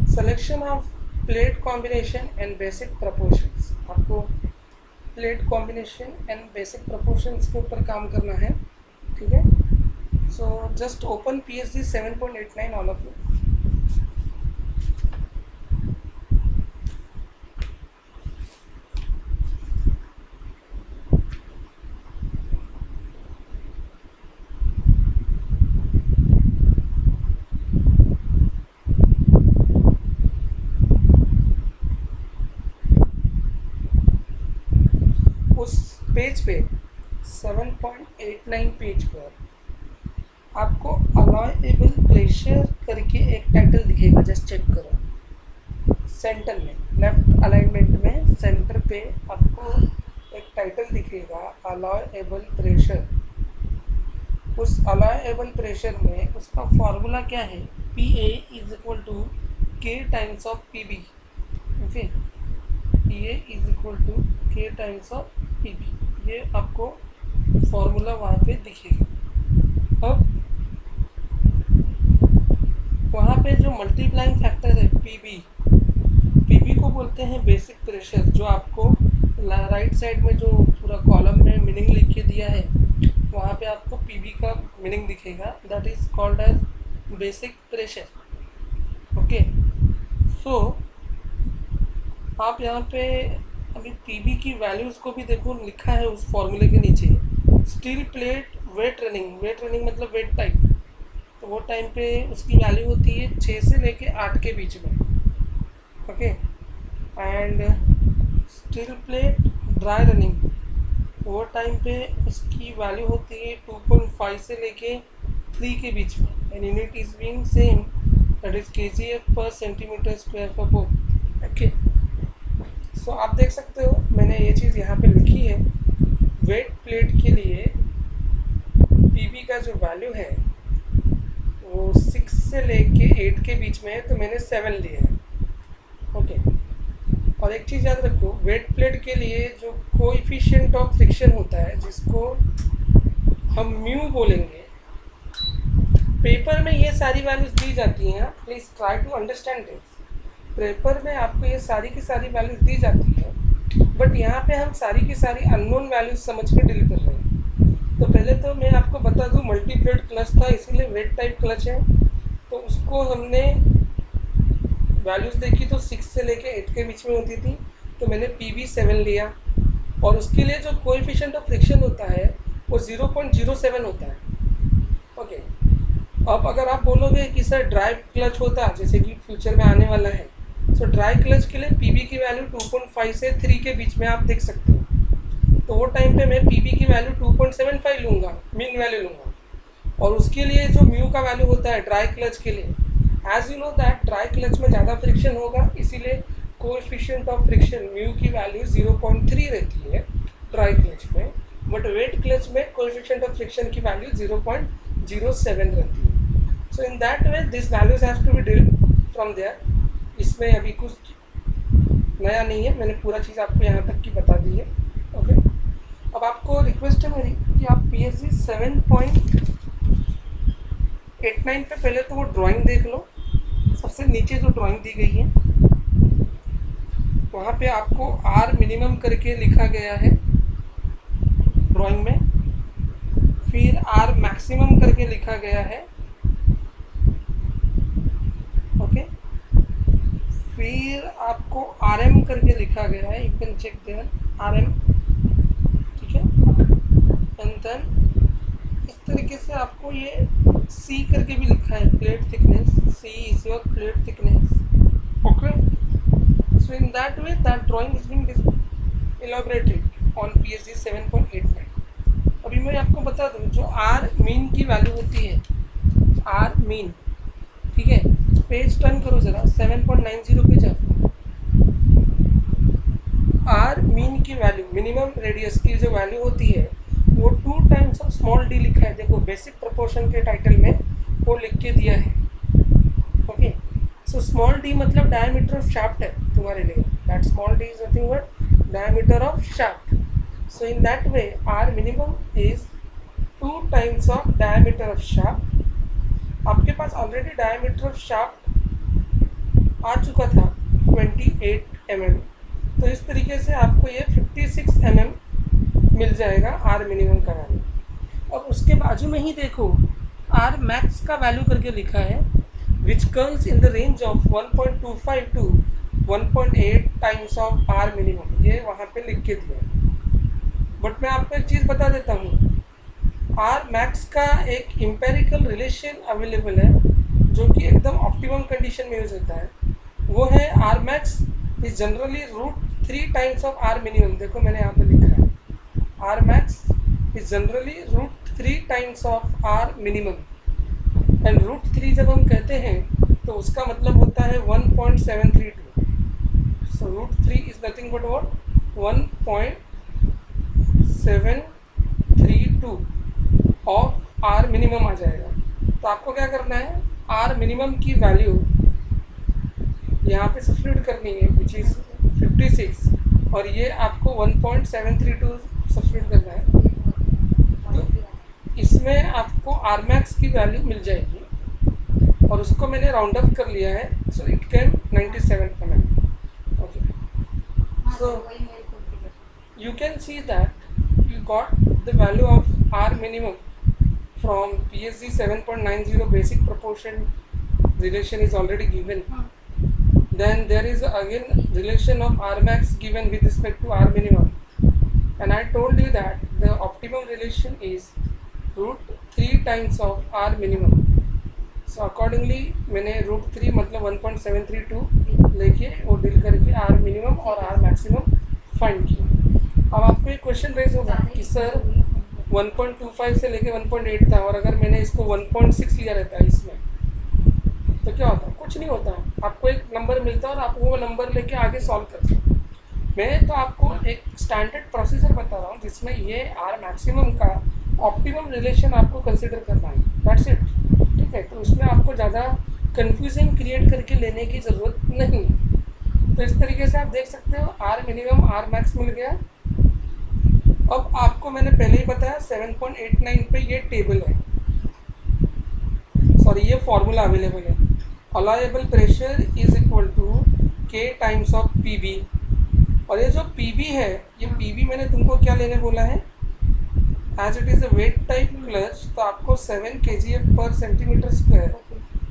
selection of plate combination and basic proportions. आपको plate combination and basic proportions के ऊपर काम करना है, ठीक है। So just open PSG 7.89 all of you. उस पेज पे 7.89 पेज पर आपको अलाउएबल प्रेशर करके एक टाइटल दिखेगा, जस्ट चेक करो। सेंटर में लेफ्ट अलाइनमेंट में सेंटर पे आपको एक टाइटल दिखेगा अलाउएबल प्रेशर। उस अलाउएबल प्रेशर में उसका फॉर्मूला क्या है, PA is equal to K times of PB। ओके, PA is equal to K times of PB, ये आपको फॉर्मूला वहाँ पे दिखेगा। अब वहाँ पे जो मल्टीप्लाइंग फैक्टर है PB को बोलते हैं बेसिक प्रेशर। जो आपको राइट साइड में जो पूरा कॉलम में मीनिंग लिख के दिया है, वहाँ पे आपको PB का मीनिंग दिखेगा, that is called as basic pressure. Okay, so आप यहाँ पे अभी PB की वैल्यूज़ को भी देखो, लिखा है उस फॉर्मूले के नीचे। स्टील प्लेट वेट रनिंग मतलब वेट टाइप, तो वो टाइम पे उसकी वैल्यू होती है 6 से लेके 8 के बीच में। Okay, and steel plate dry running, वो टाइम पे उसकी वैल्यू होती है 2.5 से लेके 3 के बीच में। And unit is being same, that is kgf per centimetre square for both. Okay, so आप देख सकते हो मैंने ये चीज़ यहाँ पे लिखी है। वेट प्लेट के लिए PB का जो वैल्यू है वो 6 से लेके 8 के बीच में है, तो मैंने 7 लिया है। ओके, और एक चीज़ याद रखो, वेट प्लेट के लिए जो कोएफिशिएंट ऑफ फ्रिक्शन होता है, जिसको हम म्यू बोलेंगे, पेपर में ये सारी वैल्यूज दी जाती हैं। Please try to understand this. Paper में आपको ये सारी की सारी वैल्यूज दी जाती है, बट यहाँ पे हम सारी की सारी अननोन वैल्यूज समझ के डील कर रहे हैं। तो पहले तो मैं आपको बता दूँ, मल्टीप्लेट क्लच था, इसीलिए वेट टाइप क्लच है। तो उसको हमने वैल्यूज देखी तो 6 से लेके 8 के बीच में होती थी, तो मैंने PB 7 लिया। और उसके लिए जो कोएफिशिएंट ऑफ फ्रिक्शन होता है वो 0.07 होता है। ओके, अब अगर आप बोलोगे कि सर ड्राई क्लच होता, जैसे कि फ्यूचर में आने वाला है, सो ड्राई क्लच के लिए PB की वैल्यू 2.5 से 3 के बीच में आप देख सकते हो। तो वो टाइम पे मैं PB की वैल्यू 2.75 लूँगा, मीन वैल्यू लूँगा। और उसके लिए जो म्यू का वैल्यू होता है ड्राई क्लच के लिए, as you know that dry clutch में ज़्यादा फ्रिक्शन होगा, इसीलिए कोएफिशिएंट ऑफ फ्रिक्शन म्यू की वैल्यू 0.3 रहती है ड्राई क्लच में, बट वेट क्लच में कोएफिशिएंट ऑफ फ्रिक्शन की वैल्यू 0.07 रहती है। So in that way this values have to be drill from there. इसमें अभी कुछ नया नहीं है, मैंने पूरा चीज़ आपको यहाँ तक की बता दी है। ओके, अब आपको रिक्वेस्ट है मेरी कि आप PSG 7.89 पे पहले तो वो ड्राइंग देख लो। सबसे नीचे जो ड्राइंग दी गई है वहाँ पे आपको R मिनिमम करके लिखा गया है ड्राइंग में, फिर R मैक्सिमम करके लिखा गया है। ओके, फिर आपको RM करके लिखा गया है, you can check there RM, ठीक है। एंड देन इस तरीके से आपको ये C करके भी लिखा है, plate thickness, C is your plate thickness. Okay, so in that way that drawing is being elaborated on PSG 7.89। अभी मैं आपको बता दूं, जो R मीन की वैल्यू होती है, R मीन, ठीक है, पेज टर्न करो ज़रा, 7.90 पे जाओ। R मीन की वैल्यू, मिनिमम रेडियस की जो वैल्यू होती है, वो 2 टाइम्स ऑफ स्मॉल d लिखा है। देखो बेसिक प्रोपोर्शन के टाइटल में वो लिख के दिया है। Okay, so so small D मतलब डायमीटर ऑफ शाफ्ट है तुम्हारे लिए, that small D is nothing but diameter of shaft. So in that way R minimum is 2 times of diameter of shaft. आपके पास ऑलरेडी डायमीटर ऑफ शाफ्ट आ चुका था 28 mm, तो इस तरीके से आपको ये 56 mm मिल जाएगा आर मिनिमम का वैल्यू. अब उसके बाजू में ही देखो आर मैक्स का वैल्यू करके लिखा है, which curves in the range of 1.25 to 1.8 times of R minimum. ये वहाँ पे लिख के दिया है. बट मैं आपको एक चीज़ बता देता हूँ, आर मैक्स का एक एम्पेरिकल रिलेशन अवेलेबल है जो कि एकदम ऑप्टिमम कंडीशन में यूज होता है. वो है R max is generally √3 times of R minimum. देखो मैंने यहाँ पे लिखा है, R max is generally √3 times of R minimum. And √3 जब हम कहते हैं तो उसका मतलब होता है 1.732. So √3 is nothing but what 1.732 of R minimum आ जाएगा. तो आपको क्या करना है, आर मिनिमम की वैल्यू यहाँ पे सब्स्टिट्यूट करनी है विच इज़ 56, और ये आपको 1.732 सब्स्टिट्यूट करना है. तो इसमें आपको आर मैक्स की वैल्यू मिल जाएगी और उसको मैंने राउंड अप कर लिया है. So it can 97 mm. Okay, so you can see that you got the value of R minimum from PSG 7.90 basic proportion relation is already given. Then there is again relation of R max given with respect to R minimum, and I told you that the optimum relation is √3 times of R minimum. So accordingly मैंने √3 मतलब 1.732 लेके वो deal करके R minimum और R maximum find किया. अब आपको एक क्वेश्चन रेज होगा कि सर 1.25 से लेके 1.8 था और अगर मैंने इसको 1.6 लिया रहता है इसमें तो क्या होता? कुछ नहीं होता. आपको एक नंबर मिलता है और आप वो नंबर लेके आगे सॉल्व करते हैं. मैं तो आपको एक स्टैंडर्ड प्रोसीजर बता रहा हूँ जिसमें ये आर मैक्सिमम का ऑप्टिमम रिलेशन आपको कंसिडर करना है. That's it. ठीक है, तो उसमें आपको ज़्यादा कन्फ्यूजन क्रिएट करके लेने की ज़रूरत नहीं है. तो इस तरीके से आप देख सकते हो आर मिनिमम आर मैक्स मिल गया. अब आपको मैंने पहले ही बताया 7.89 पे ये टेबल है, सॉरी ये फॉर्मूला अवेलेबल है. Allowable pressure is equal to K times of PB. और ये जो PB है, ये PB मैंने तुमको क्या लेने बोला है, as it is a wet type clutch, तो आपको 7 kgf/cm²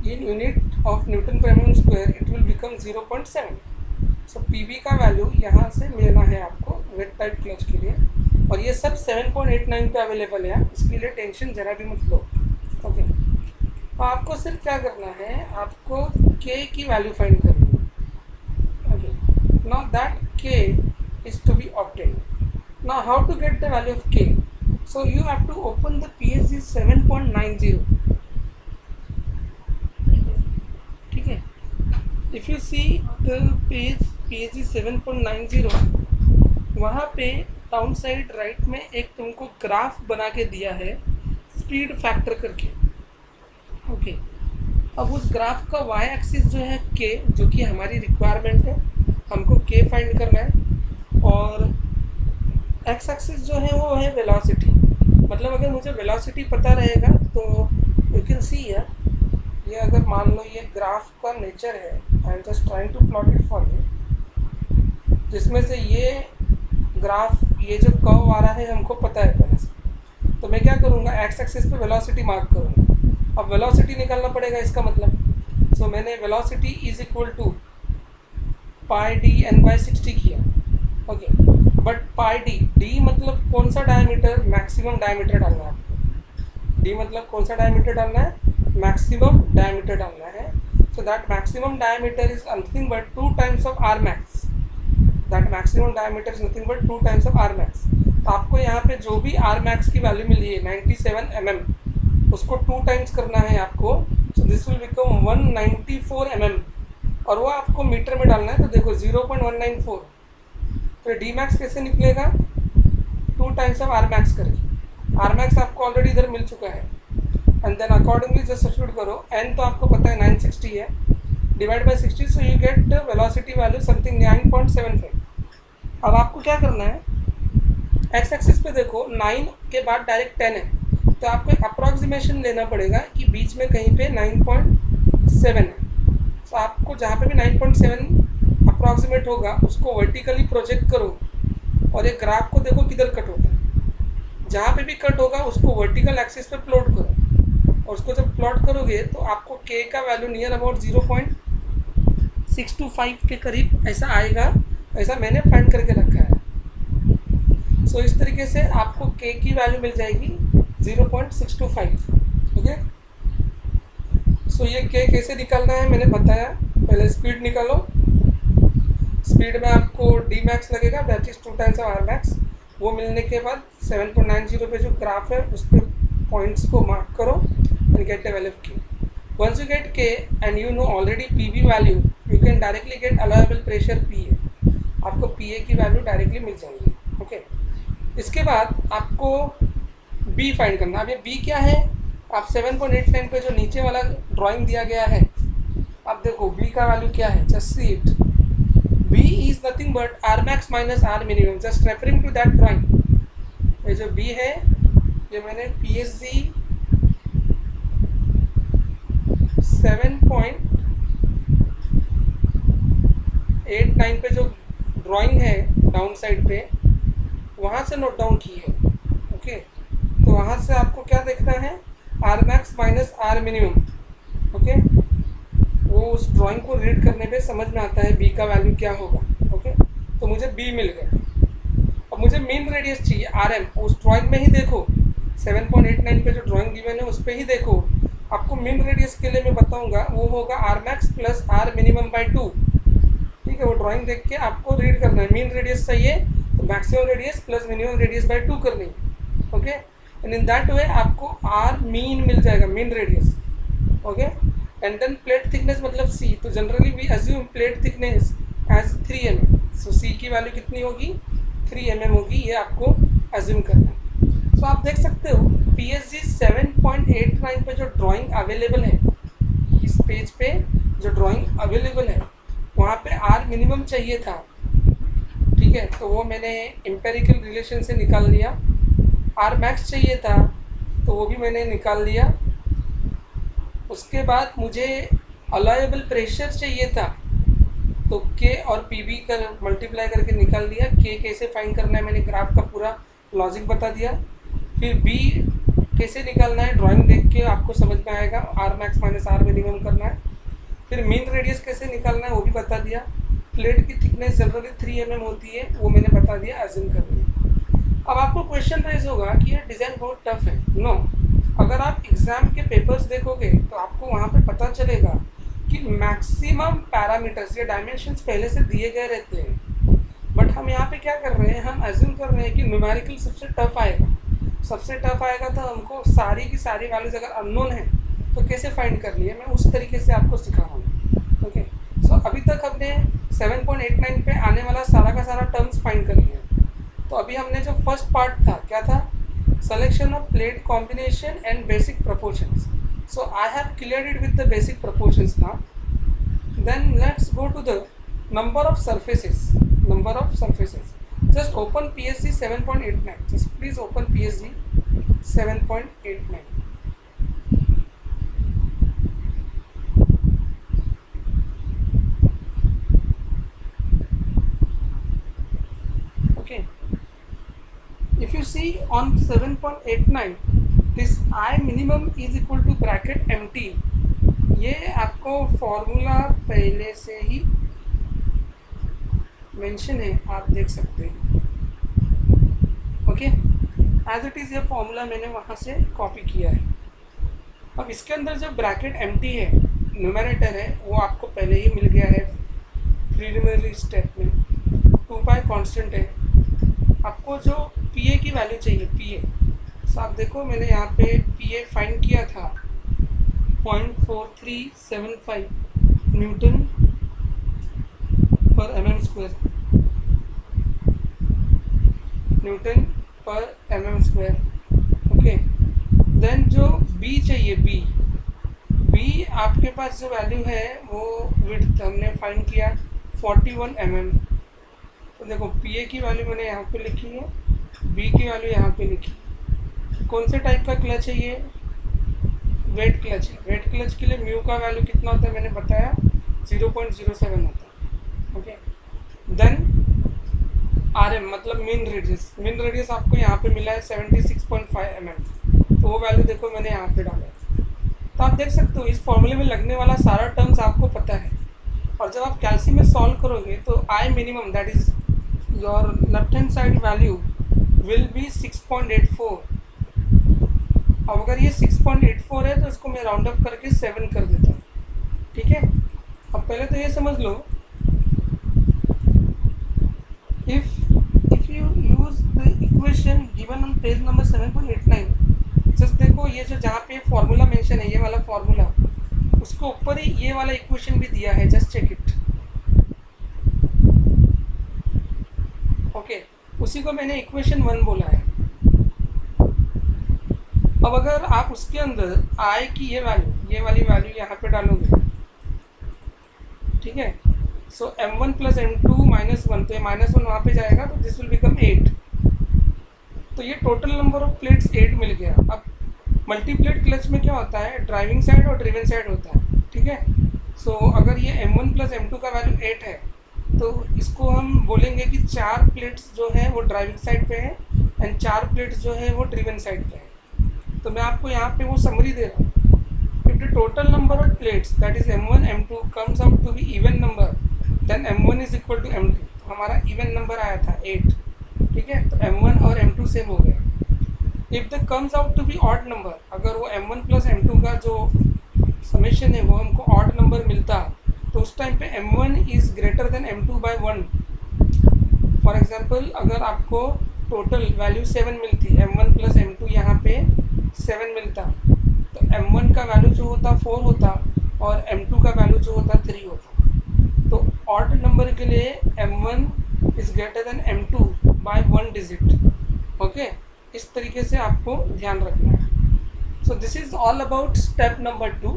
in unit of newton per mm square it will become 0.7. So PB का वैल्यू यहाँ से मिलना है आपको वेट टाइप क्लच के लिए. और ये सब 7.89 पे अवेलेबल है, इसके लिए टेंशन जरा भी मत लो. ओके, तो आपको सिर्फ क्या करना है, आपको K की वैल्यू फाइंड करनी है. Okay, now that K is to be obtained. Now how to get the value of K? So you have to open the PSG 7.90. ठीक है, if you see the page PSG 7.90, वहाँ पे down side right में एक तुमको graph बना के दिया है स्पीड फैक्टर करके. ओके, अब उस ग्राफ का वाई एक्सिस जो है K, जो कि हमारी रिक्वायरमेंट है, हमको K फाइंड करना है, और एक्स एक्सिस जो है वो है वेलोसिटी. मतलब अगर मुझे वेलोसिटी पता रहेगा तो यू कैन सी हियर, ये अगर मान लो ये ग्राफ का नेचर है, I am just trying to plot it for you, जिसमें से ये ग्राफ, ये जो कर्व आ रहा है हमको पता है पहले से. तो मैं क्या करूँगा, एक्स एक्सिस पे वेलोसिटी मार्क करूँगा. अब वेलोसिटी निकालना पड़ेगा इसका मतलब. सो मैंने velocity is equal to πd/60 किया. ओके, बट d मतलब कौन सा डायमीटर, मैक्सिमम डायमीटर डालना है आपको. d मतलब कौन सा डायमीटर डालना है, मैक्सिमम डायमीटर डालना है. So that maximum diameter is nothing but 2 times of R max. That maximum diameter is nothing but 2 times of R max. तो आपको यहाँ पे जो भी आर मैक्स की वैल्यू मिली है 97 mm, उसको 2 टाइम्स करना है आपको. सो दिस विल बिकम 194 mm, और वो आपको मीटर में डालना है. तो देखो 0.194. तो डी मैक्स कैसे निकलेगा, 2 टाइम्स ऑफ आर मैक्स करके. आर मैक्स आपको ऑलरेडी इधर मिल चुका है, and then accordingly just substitute करो. एन तो आपको पता है 960 है, divide by 60, so you get velocity value something 9.75। अब आपको क्या करना है, एक्स एक्सिस पे देखो 9 के बाद डायरेक्ट 10 है, तो आपको एक अप्रॉक्सीमेशन लेना पड़ेगा कि बीच में कहीं पे 9.7 है। तो आपको जहाँ पे भी 9.7 अप्रॉक्सीमेट होगा उसको वर्टिकली प्रोजेक्ट करो और एक ग्राफ को देखो किधर कट होता है। जहाँ पे भी कट होगा उसको वर्टिकल एक्सिस पे प्लॉट करो, और उसको जब प्लॉट करोगे तो आपको के का वैल्यू नियर अबाउट 0.625 के करीब ऐसा आएगा। ऐसा मैंने फाइंड करके रखा है। सो इस तरीके से आपको के की वैल्यू मिल जाएगी 0.625। ओके, सो ये के कैसे निकालना है मैंने बताया। पहले स्पीड निकालो। स्पीड में आपको डी मैक्स लगेगा, that is 2 times of R max. वो मिलने के बाद 7.90 पे जो ग्राफ है उस पर पॉइंट्स को मार्क करो and get the value of K. Once you get K and you know already P B value, you can directly get allowable pressure P A. आपको पी ए की वैल्यू डायरेक्टली मिल जाएगी। Okay, इसके बाद आपको B find करना। अब ये B क्या है, आप 7.89 पे जो नीचे वाला ड्राइंग दिया गया है, आप देखो बी का वैल्यू क्या है, just see it. B is nothing but R max minus R minimum, just referring to that drawing. ये जो बी है ये मैंने पी एस जी 7.89 पे जो ड्राइंग है डाउन साइड पे, वहाँ से नोट डाउन की है। ओके, तो वहाँ से आपको क्या देखना है, R max minus R minimum. Okay, वो उस ड्राइंग को रीड करने पे समझ में आता है बी का वैल्यू क्या होगा। ओके, तो मुझे बी मिल गया। अब मुझे मीन रेडियस चाहिए आर एम, उस ड्राइंग में ही देखो 7.89 पे जो ड्राइंग गिवन है उस पर ही देखो। आपको मीन रेडियस के लिए मैं बताऊंगा, वो होगा R max plus R minimum by 2। ठीक है, वो ड्राइंग देख के आपको रीड करना है। मीन रेडियस चाहिए तो maximum radius plus minimum radius by 2 करनी है। Okay, and in that way आपको आर मीन मिल जाएगा, mean radius. Okay, and then plate thickness मतलब सी, तो generally we assume plate thickness as 3 mm। So C की वैल्यू कितनी होगी, 3 mm होगी, ये आपको अज्यूम करना है। सो आप देख सकते हो पी एस जी 7.89 पे जो ड्राइंग अवेलेबल है, इस पेज पे जो ड्राइंग अवेलेबल है वहाँ पे आर मिनिमम चाहिए था। ठीक है, तो वो मैंने एम्पेरिकल रिलेशन से निकाल लिया। आर मैक्स चाहिए था तो वो भी मैंने निकाल लिया। उसके बाद मुझे अलाउएबल प्रेशर चाहिए था, तो के और पी बी का मल्टीप्लाई करके निकाल दिया। के कैसे फाइंड करना है मैंने ग्राफ का पूरा लॉजिक बता दिया। फिर बी कैसे निकालना है ड्राइंग देख के आपको समझ में आएगा, R max minus R minimum करना है। फिर मीन रेडियस कैसे निकालना है वो भी बता दिया। प्लेट की थिकनेस जनरली 3 mm होती है, वो मैंने बता दिया, अज्यूम कर लिया। अब आपको क्वेश्चन रेज होगा कि ये डिज़ाइन बहुत टफ है। नो, अगर आप एग्ज़ाम के पेपर्स देखोगे तो आपको वहाँ पे पता चलेगा कि मैक्सिमम पैरामीटर्स या डायमेंशंस पहले से दिए गए रहते हैं। बट हम यहाँ पे क्या कर रहे हैं, हम अज्यूम कर रहे हैं कि न्यूमेरिकल सबसे टफ आएगा। सबसे टफ आएगा तो हमको सारी की सारी वैल्यूज़ अगर अननोन है तो कैसे फाइंड कर लिए, मैं उस तरीके से आपको सिखा रहा हूँ। ओके, सो अभी तक हमने 7.89 पे आने वाला सारा का सारा टर्म्स फाइंड कर लिया। तो अभी हमने जो फर्स्ट पार्ट था क्या था, selection of plate combination and basic proportions. So I have cleared it with the basic proportions now. Then let's go to the number of surfaces. Number of surfaces. Just open PSG 7.89. Just please open PSG 7.89. Okay. If you see on 7.89, this I minimum is equal to bracket MT. ये आपको formula पहले से ही mention है, आप देख सकते हैं। Okay, as it is ये फॉर्मूला मैंने वहाँ से कॉपी किया है। अब इसके अंदर जो ब्रैकेट MT है, न्यूमरेटर है, वो आपको पहले ही मिल गया है प्रीलिमिनरी स्टेप में। 2 पाई कांस्टेंट है। आपको जो पी ए की वैल्यू चाहिए, पी ए, तो आप देखो मैंने यहाँ पे पी ए फाइंड किया था 0.4375 न्यूटन पर mm², न्यूटन पर mm²। ओके, देन जो बी चाहिए, बी बी आपके पास जो वैल्यू है वो विड्थ हमने फाइंड किया 41 mm। तो देखो पी ए की वैल्यू मैंने यहाँ पे लिखी है, बी की वैल्यू यहाँ पे लिखी है। कौन से टाइप का क्लच है ये? वेट क्लच है। वेट क्लच के लिए म्यू का वैल्यू कितना होता है मैंने बताया 0.07 होता है। ओके, देन आर एम मतलब मीन रेडियस। मीन रेडियस आपको यहाँ पे मिला है 76.5 mm। तो वो वैल्यू देखो मैंने यहाँ पे डाला है। तो आप देख सकते हो इस फॉर्मूले में लगने वाला सारा टर्म्स आपको पता है। और जब आप कैल्सी में सॉल्व करोगे तो I minimum that is your left hand side value will be 6.84। अब अगर ये 6.84 है तो इसको मैं राउंड अप करके 7 कर देता हूँ। ठीक है, अब पहले तो ये समझ लो, if you use the equation given on page number 7.89, just देखो ये जो जहाँ पे फॉर्मूला मेंशन है, ये वाला फॉर्मूला, उसको ऊपर ही ये वाला इक्वेशन भी दिया है, जस्ट चेक इट। ओके, उसी को मैंने इक्वेशन 1 बोला है। अब अगर आप उसके अंदर आई की ये वाली वैल्यू यहाँ पे डालोगे, ठीक है, सो m1 प्लस m2 माइनस 1, तो ये -1 वहाँ पे जाएगा तो दिस विल बिकम 8। तो ये टोटल नंबर ऑफ प्लेट्स 8 मिल गया। अब मल्टीप्लेट क्लच में क्या होता है, ड्राइविंग साइड और ड्रिवन साइड होता है। ठीक है, सो अगर ये m1 प्लस m2 का वैल्यू 8 है तो इसको हम बोलेंगे कि 4 प्लेट्स जो है वो ड्राइविंग साइड पे है एंड 4 प्लेट्स जो है वो ड्रिवन साइड पे है। तो मैं आपको यहाँ पे वो समरी दे रहा हूँ। If the total number of plates that is m1 m2 comes out to be even number, then m1 is equal to m2। तो हमारा even number आया था 8। ठीक है, तो m1 और m2 सेम हो गए। If the comes out to be odd number, अगर वो m1 प्लस m2 का जो समेशन है वो हमको odd number मिलता तो उस टाइम पे m1 is greater than m2 by 1। For example अगर आपको टोटल वैल्यू 7 मिलती, m1 प्लस m2 यहाँ पे 7 मिलता, तो m1 का वैल्यू जो होता 4 होता और m2 का वैल्यू जो होता 3 होता। तो ऑड नंबर के लिए m1 is greater than m2 by 1 digit. Okay, इस तरीके से आपको ध्यान रखना है। So this is all about step number 2।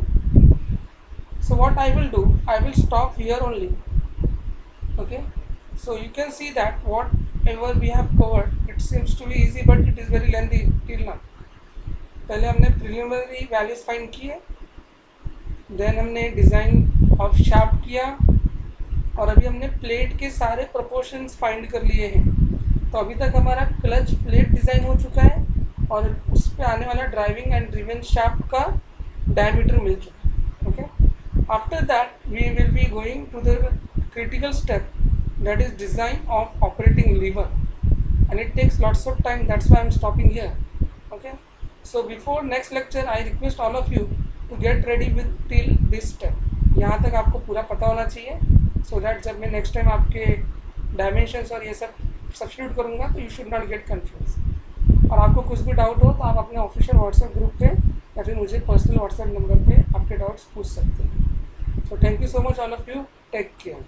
So what I will do, I will stop here only. Okay, so you can see that whatever we have covered, it seems to be easy but it is very lengthy till now. पहले हमने preliminary values find किए, then हमने design of shaft किया, और अभी हमने plate के सारे प्रोपोर्शंस फाइंड कर लिए हैं। तो अभी तक हमारा क्लच प्लेट डिज़ाइन हो चुका है और उस पर आने वाला ड्राइविंग एंड ड्रिवन शाफ्ट का डायमीटर मिल चुका है। Okay, after that we will be going to the critical step, that is design of operating lever, and it takes lots of time, that's why I am stopping here. Okay, so before next lecture I request all of you to get ready with till this step। यहाँ तक आपको पूरा पता होना चाहिए, so that जब मैं next time आपके dimensions और ये सब substitute करूँगा तो you should not get confused। और आपको कुछ भी डाउट हो तो आप अपने ऑफिशियल व्हाट्सएप ग्रुप पे या फिर मुझे पर्सनल व्हाट्सएप नंबर पे आपके डाउट्स पूछ सकते हैं। so thank you so much all of you, take care।